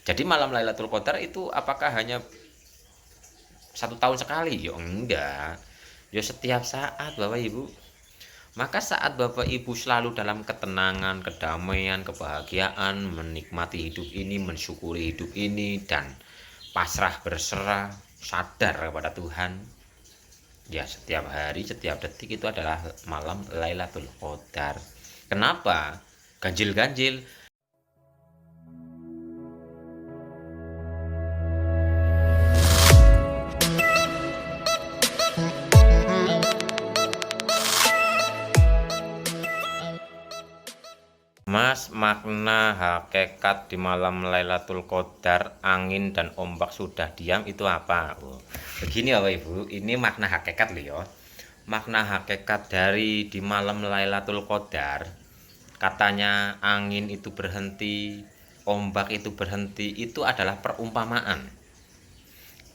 Jadi malam Lailatul Qadar itu apakah hanya 1 tahun sekali? Ya enggak. Ya setiap saat Bapak Ibu. Maka saat Bapak Ibu selalu dalam ketenangan, kedamaian, kebahagiaan, menikmati hidup ini, mensyukuri hidup ini, dan pasrah berserah, sadar kepada Tuhan. Ya setiap hari, setiap detik itu adalah malam Lailatul Qadar. Kenapa? Ganjil-ganjil. Mas, makna hakikat di malam Lailatul Qadar, angin dan ombak sudah diam itu apa? Oh, begini Bapak Ibu, ini makna hakikat loh ya. Makna hakikat dari di malam Lailatul Qadar, katanya angin itu berhenti, ombak itu berhenti, itu adalah perumpamaan.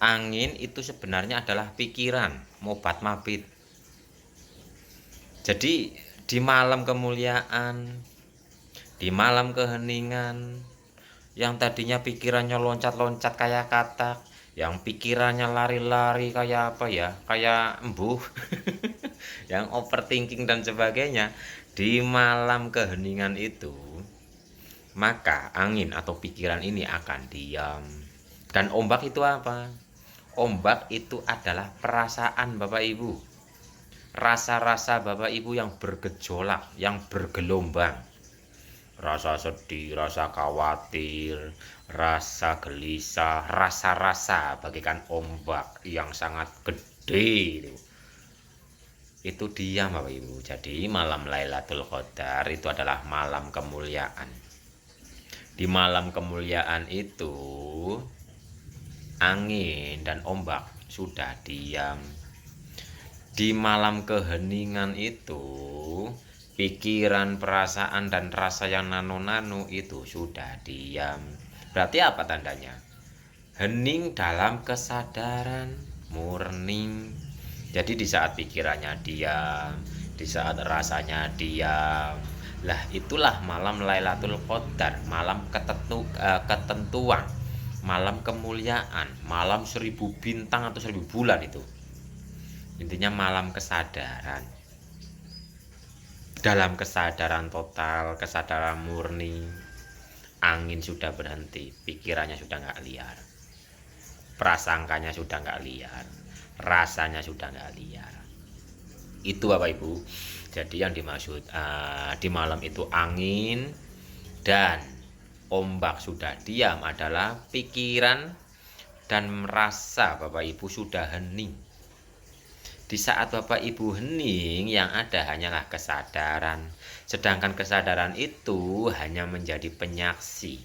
Angin itu sebenarnya adalah pikiran, mobat mabit. Jadi di malam kemuliaan, di malam keheningan, yang tadinya pikirannya loncat-loncat kayak katak, yang pikirannya lari-lari kayak apa ya, kayak embuh, yang overthinking dan sebagainya, di malam keheningan itu, maka angin atau pikiran ini akan diam. Dan ombak itu apa? Ombak itu adalah perasaan Bapak Ibu, rasa-rasa Bapak Ibu yang bergejolak, yang bergelombang. Rasa sedih, rasa khawatir, rasa gelisah, rasa-rasa bagaikan ombak yang sangat gede itu diam Bapak Ibu. Jadi malam Lailatul Qadar itu adalah malam kemuliaan. Di malam kemuliaan itu angin dan ombak sudah diam. Di malam keheningan itu pikiran, perasaan, dan rasa yang nano-nano itu sudah diam. Berarti apa tandanya? Hening dalam kesadaran murni. Jadi di saat pikirannya diam, di saat rasanya diam, lah itulah malam Lailatul Qadar, malam ketentuan, malam kemuliaan, malam 1000 bintang atau 1000 bulan itu. Intinya malam kesadaran. Dalam kesadaran total, kesadaran murni, angin sudah berhenti, pikirannya sudah nggak liar, prasangkanya sudah nggak liar, rasanya sudah nggak liar. Itu Bapak Ibu. Jadi yang dimaksud di malam itu angin dan ombak sudah diam adalah pikiran dan merasa Bapak Ibu sudah hening. Di saat Bapak Ibu hening, yang ada hanyalah kesadaran. Sedangkan kesadaran itu hanya menjadi penyaksi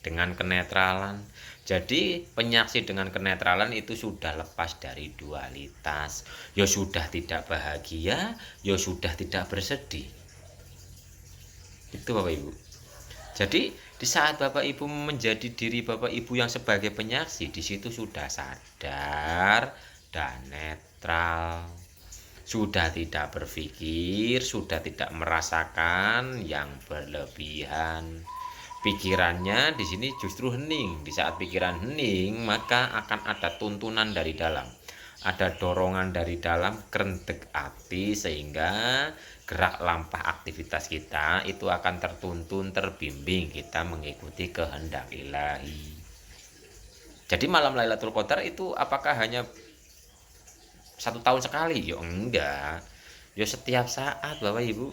dengan kenetralan. Jadi penyaksi dengan kenetralan itu sudah lepas dari dualitas. Ya sudah tidak bahagia, ya sudah tidak bersedih. Itu Bapak Ibu. Jadi di saat Bapak Ibu menjadi diri Bapak Ibu yang sebagai penyaksi, di situ sudah sadar dan netral. Sudah tidak berpikir, sudah tidak merasakan yang berlebihan. Pikirannya di sini justru hening. Di saat pikiran hening, maka akan ada tuntunan dari dalam. Ada dorongan dari dalam, kerentek hati, sehingga gerak lampah aktivitas kita itu akan tertuntun, terbimbing kita mengikuti kehendak ilahi. Jadi malam Lailatul Qadar itu apakah hanya 1 tahun sekali? Ya enggak. Ya setiap saat Bapak Ibu.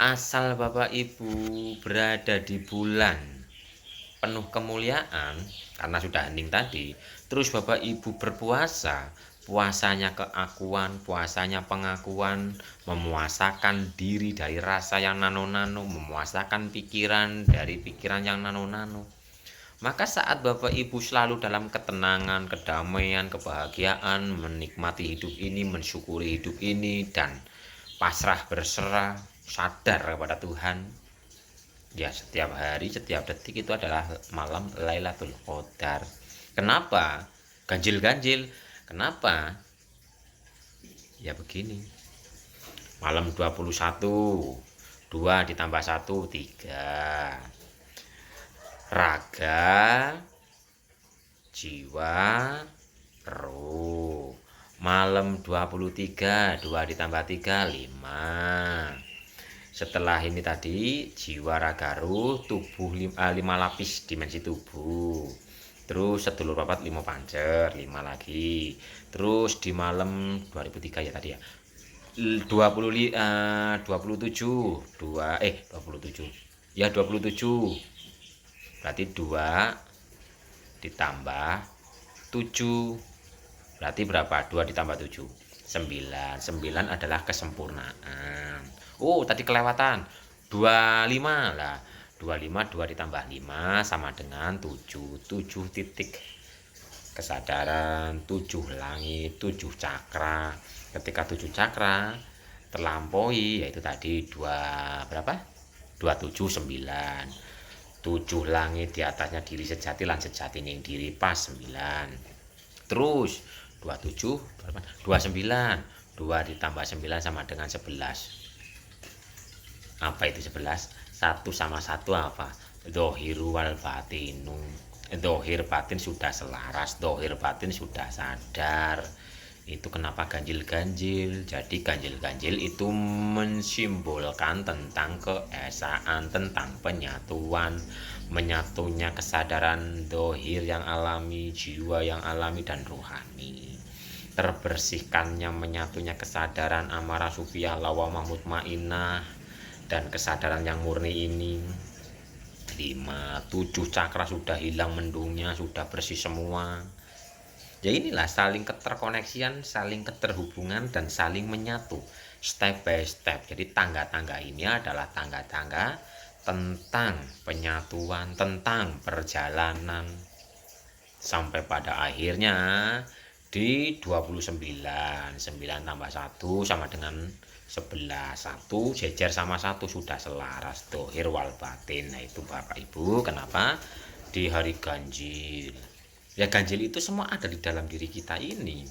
Asal Bapak Ibu berada di bulan penuh kemuliaan, karena sudah hening tadi, terus Bapak Ibu berpuasa, puasanya keakuan, puasanya pengakuan, memuasakan diri dari rasa yang nano-nano, memuasakan pikiran dari pikiran yang nano-nano. Maka saat Bapak Ibu selalu dalam ketenangan, kedamaian, kebahagiaan, menikmati hidup ini, mensyukuri hidup ini, dan pasrah berserah, sadar kepada Tuhan. Ya setiap hari, setiap detik itu adalah malam Lailatul Qadar. Kenapa? Ganjil-ganjil. Kenapa? Ya begini. Malam 21, 2 ditambah 1, 3. raga, jiwa, ruh. Malam 23, 2 ditambah 3, 5. Setelah ini tadi jiwa, raga, ruh, tubuh 5 lapis dimensi tubuh. Terus sedulur papat 5 pancer, 5 lagi. Terus di malam 2003 ya tadi ya. 27 27 ya 27 berarti 2 ditambah 7 berarti berapa? 2 ditambah 7 9. 9 adalah kesempurnaan. Oh tadi kelewatan 25 lah. 25 2 ditambah 5 sama dengan 7. 7 titik kesadaran, 7 langit, 7 cakra. Ketika 7 cakra terlampaui yaitu tadi 2 berapa? 279. 7 langit di atasnya diri sejati lan sejati ning diri pas 9. Terus 27 berapa? 29. 2 ditambah 9 sama dengan 11. Apa itu 11? 1 sama 1 apa? Dhohiru wal batinu. Dhohir batin sudah selaras, dhohir batin sudah sadar. Itu kenapa ganjil-ganjil? Jadi ganjil-ganjil itu mensimbolkan tentang keesaan, tentang penyatuan, menyatunya kesadaran dohir yang alami, jiwa yang alami dan rohani. Terbersihkannya menyatunya kesadaran amarah sufiyah lawamah mutmainah dan kesadaran yang murni ini. 5, 7 cakra sudah hilang mendungnya, sudah bersih semua. Ya inilah saling keterkoneksian, saling keterhubungan dan saling menyatu step by step. Jadi tangga-tangga ini adalah tangga-tangga tentang penyatuan, tentang perjalanan sampai pada akhirnya di 29. 9 tambah 1 sama dengan 11. 1 jejer sama 1 sudah selaras dohir wal batin. Nah itu Bapak Ibu kenapa di hari ganjil. Ya ganjil itu semua ada di dalam diri kita ini.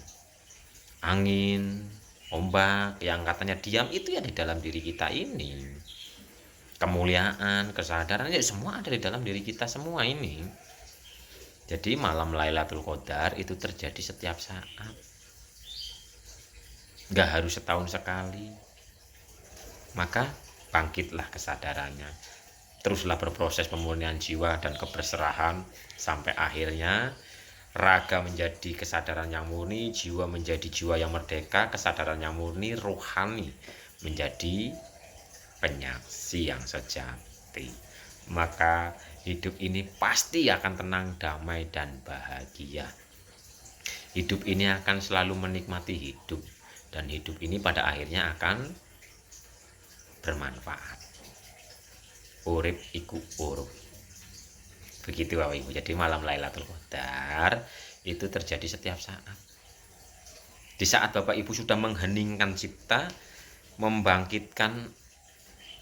Angin, ombak yang katanya diam itu ya di dalam diri kita ini. Kemuliaan, kesadaran ya semua ada di dalam diri kita semua ini. Jadi malam Lailatul Qadar itu terjadi setiap saat. Nggak harus setahun sekali. Maka bangkitlah kesadarannya. Teruslah berproses pemurnian jiwa dan keberserahan sampai akhirnya raga menjadi kesadaran yang murni, jiwa menjadi jiwa yang merdeka, kesadaran yang murni, rohani menjadi penyaksi yang sejati. Maka hidup ini pasti akan tenang, damai, dan bahagia. Hidup ini akan selalu menikmati hidup, dan hidup ini pada akhirnya akan bermanfaat. Urip iku urup. Begitu Bapak Ibu. Jadi malam Lailatul Qadar itu terjadi setiap saat. Di saat Bapak Ibu sudah mengheningkan cipta, membangkitkan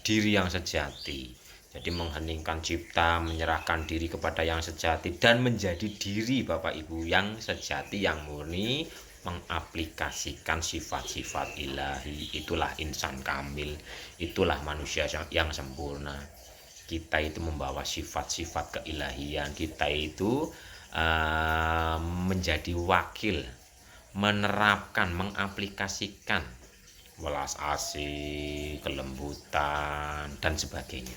diri yang sejati. Jadi mengheningkan cipta, menyerahkan diri kepada yang sejati dan menjadi diri Bapak Ibu yang sejati, yang murni, mengaplikasikan sifat-sifat ilahi. Itulah insan kamil, itulah manusia yang sempurna. Kita itu membawa sifat-sifat keilahian, kita itu menjadi wakil, menerapkan, mengaplikasikan welas asih, kelembutan dan sebagainya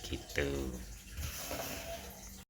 gitu.